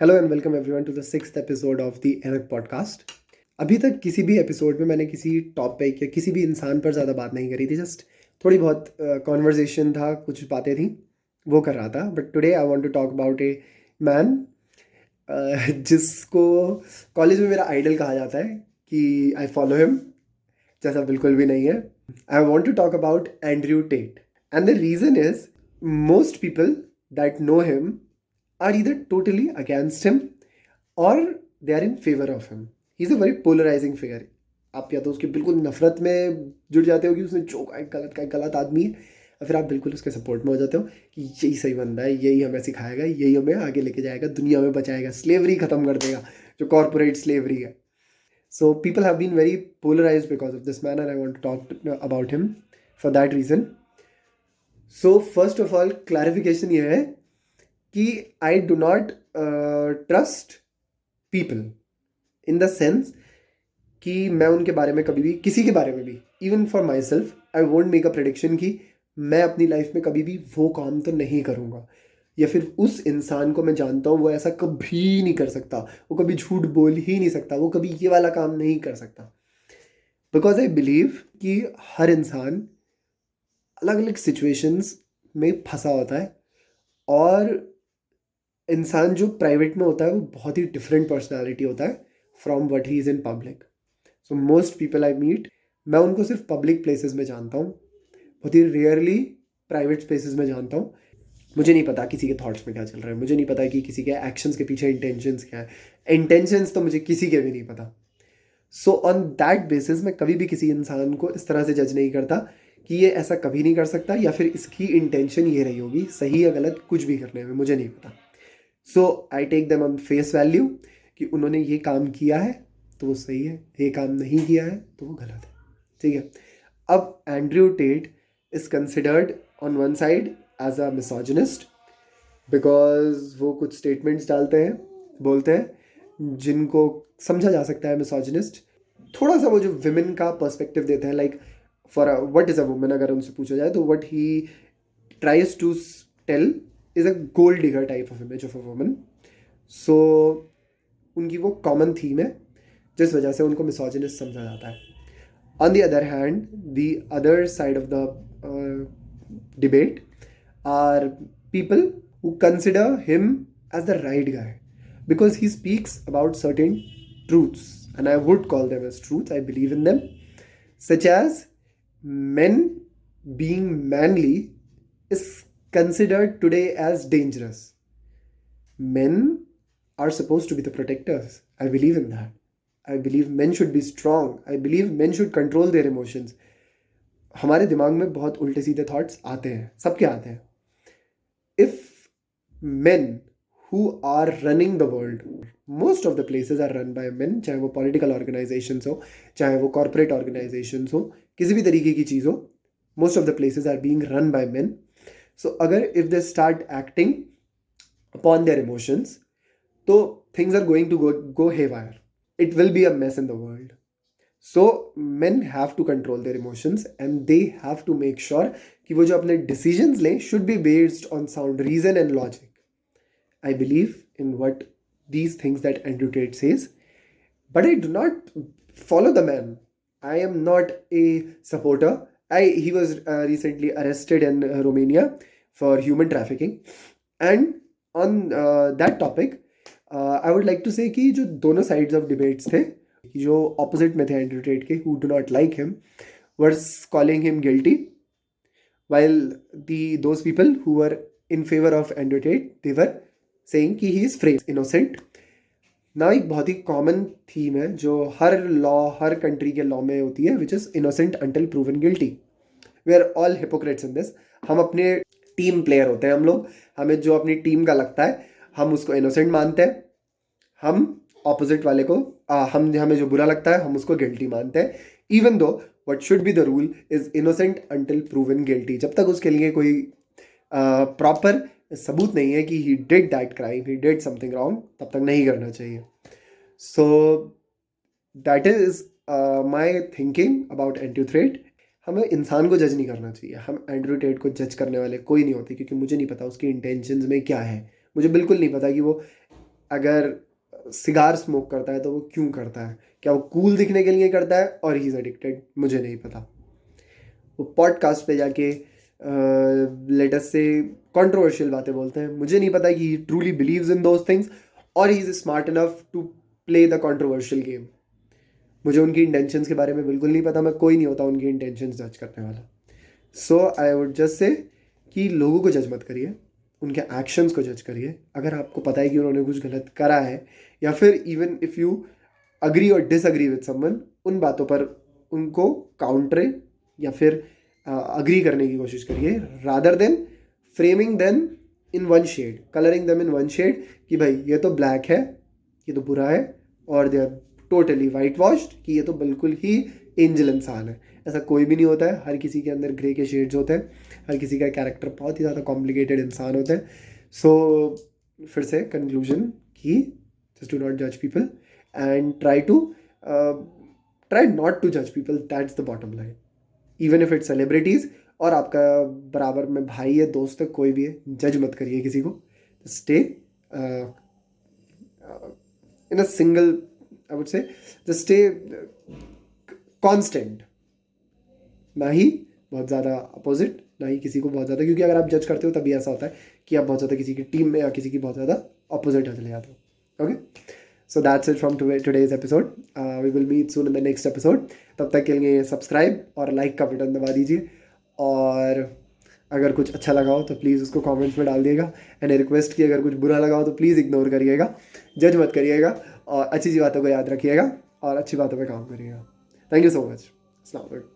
Hello and welcome everyone to the sixth episode of the एनक podcast. अभी तक किसी भी एपिसोड में मैंने किसी टॉपिक या किसी भी इंसान पर ज़्यादा बात नहीं करी थी। जस्ट थोड़ी बहुत कॉन्वर्जेशन था, कुछ बातें थी, वो कर रहा था। But today I want to talk about a man जिसको कॉलेज में मेरा आइडल कहा जाता है कि आई फॉलो हिम, जैसा बिल्कुल भी नहीं है। I want to talk about Andrew Tate and the reason is most people that know him are either totally against him or they are in favor of him. He's a very polarizing figure. आप या तो उसकी बिल्कुल नफरत में जुड़ जाते हो कि उसने जो का गलत आदमी है, या फिर आप बिल्कुल उसके सपोर्ट में हो जाते हो कि यही सही बंदा है, यही हमें सिखाएगा, यही हमें आगे लेके जाएगा, दुनिया में बचाएगा, स्लेवरी खत्म कर देगा जो कॉर्पोरेट स्लेवरी है. So people have been very polarized because of this man and I want to talk about him for that reason. So first of all clarification ये है कि I do not trust people in the sense कि मैं उनके बारे में कभी भी, किसी के बारे में भी, even for my self I won't make a prediction कि मैं अपनी लाइफ में कभी भी वो काम तो नहीं करूँगा, या फिर उस इंसान को मैं जानता हूँ वो ऐसा कभी नहीं कर सकता, वो कभी झूठ बोल ही नहीं सकता, वो कभी ये वाला काम नहीं कर सकता. बिकॉज आई बिलीव कि हर इंसान अलग अलग सिचुएशंस में फंसा होता है और इंसान जो प्राइवेट में होता है वो बहुत ही डिफरेंट पर्सनालिटी होता है from what he is in public. So most people I meet, मैं उनको सिर्फ पब्लिक प्लेसेस में जानता हूँ, बहुत ही रेयरली प्राइवेट स्पेसेस में जानता हूँ. मुझे नहीं पता किसी के थॉट्स में क्या चल रहा है, मुझे नहीं पता कि किसी के एक्शंस के पीछे इंटेंशंस क्या है. इंटेंशंस तो मुझे किसी के भी नहीं पता. सो ऑन दैट बेसिस मैं कभी भी किसी इंसान को इस तरह से जज नहीं करता कि ये ऐसा कभी नहीं कर सकता, या फिर इसकी इंटेंशन ये रही होगी, सही या गलत कुछ भी करने में मुझे नहीं पता. So I take them on face value कि उन्होंने ये काम किया है तो वो सही है, ये काम नहीं किया है तो वो गलत है. ठीक है. अब Andrew Tate is considered on one side as a misogynist because वो कुछ स्टेटमेंट्स डालते हैं, बोलते हैं जिनको समझा जा सकता है मिसोजिनिस्ट. थोड़ा सा वो जो विमेन का पर्सपेक्टिव देते हैं, like for what is a women, अगर उनसे पूछा जाए तो what he tries to tell is a gold digger type of image of a woman. So उनकी वो कॉमन थीम है जिस वजह से उनको मिसोजिनिस्ट समझा जाता है. On the other hand, the other side of the debate are people who consider him as the right guy because he speaks about certain truths, and I would call them as truths. I believe in them, such as men being manly is considered today as dangerous. Men are supposed to be the protectors. I believe in that. I believe men should be strong. I believe men should control their emotions. हमारे दिमाग में बहुत उल्टे सीधे thoughts आते हैं, सबके आते हैं. If men who are running the world, most of the places are run by men, चाहे वो political organizations हो, चाहे वो corporate organizations हो, किसी भी तरीके की चीज़ हो, most of the places are being run by men. So अगर if they start acting upon their emotions, तो things are going to go haywire. It will be a mess in the world. So men have to control their emotions and they have to make sure कि वो जो अपने decisions लें should be based on sound reason and logic. I believe in what these things that Andrew Tate says, but I do not follow the man. I am not a supporter. He was recently arrested in Romania for human trafficking, and on that topic, I would like to say कि जो दोनों sides of debates थे, जो opposite में थे Andrew Tate के, who do not like him, were calling him guilty, while those people who were in favor of Andrew Tate, they were saying कि he is free, innocent. ना एक बहुत ही common theme है जो हर लॉ, हर country के लॉ में होती है, which is innocent until proven guilty. We are all hypocrites in this. हम अपने टीम प्लेयर होते हैं हम लोग, हमें जो अपनी टीम का लगता है हम उसको इनोसेंट मानते हैं, हम ऑपोजिट वाले को हमें जो बुरा लगता है हम उसको गिल्टी मानते हैं, even though what should be the rule is innocent until proven guilty. जब तक उसके लिए कोई प्रॉपर सबूत नहीं है कि he did that crime, he did something wrong, तब तक नहीं करना चाहिए. So that is my thinking about Andrew TET. हमें इंसान को जज नहीं करना चाहिए, हम एंड्रयू टेट को जज करने वाले कोई नहीं होते, क्योंकि मुझे नहीं पता उसकी इंटेंशंस में क्या है. मुझे बिल्कुल नहीं पता कि वो अगर सिगार स्मोक करता है तो वो क्यों करता है, क्या वो कूल दिखने के लिए करता है और ही इज़ एडिक्टेड, मुझे नहीं पता। वो पॉडकास्ट पे जाके लेटेस्ट से कंट्रोवर्शियल बातें बोलते हैं, मुझे नहीं पता कि he truly believes in those things और he is smart enough to play the controversial game. मुझे उनकी इंटेंशंस के बारे में बिल्कुल नहीं पता, मैं कोई नहीं होता उनकी इंटेंशंस जज करने वाला। सो आई वुड जस्ट से कि लोगों को जज मत करिए, उनके एक्शंस को जज करिए। अगर आपको पता है कि उन्होंने कुछ गलत करा है, या फिर इवन इफ़ यू अग्री और डिसअग्री विद समवन, उन बातों पर उनको काउंटरे या फिर अग्री करने की कोशिश करिए, rather than framing them in one shade, colouring them in one shade कि भाई ये तो ब्लैक है, ये तो बुरा है, और they are totally whitewashed कि ये तो बिल्कुल ही एंजल इंसान है। ऐसा कोई भी नहीं होता है, हर किसी के अंदर ग्रे के शेड्स होते हैं, हर किसी का कैरेक्टर बहुत ही ज़्यादा कॉम्प्लिकेटेड इंसान होता है। सो फिर से कंक्लूजन कि जस्ट डू नॉट जज people and try not to जज people, that's the bottom line. Even if it's celebrities और आपका बराबर में भाई है, दोस्त है, कोई भी है, जज मत करिए किसी को। Stay in a single, I would say just stay constant, ना ही बहुत ज़्यादा अपोजिट, ना ही किसी को बहुत ज़्यादा, क्योंकि अगर आप जज करते हो तभी ऐसा होता है कि आप बहुत ज़्यादा किसी की टीम में या किसी की बहुत ज़्यादा अपोजिट चले जाते हो। Okay, so that's it from today's episode. We will meet soon in the next episode. तब तक के लिए सब्सक्राइब और लाइक का बटन दबा दीजिए, और अगर कुछ अच्छा लगा हो तो प्लीज़ उसको कमेंट्स में डाल दिएगा। एंड रिक्वेस्ट की अगर कुछ बुरा लगा हो तो प्लीज़ इग्नोर करिएगा, जज मत करिएगा, और अच्छी बातों को याद रखिएगा और अच्छी बातों पे काम करिएगा। Thank you so much. अस्सलाम वालेकुम।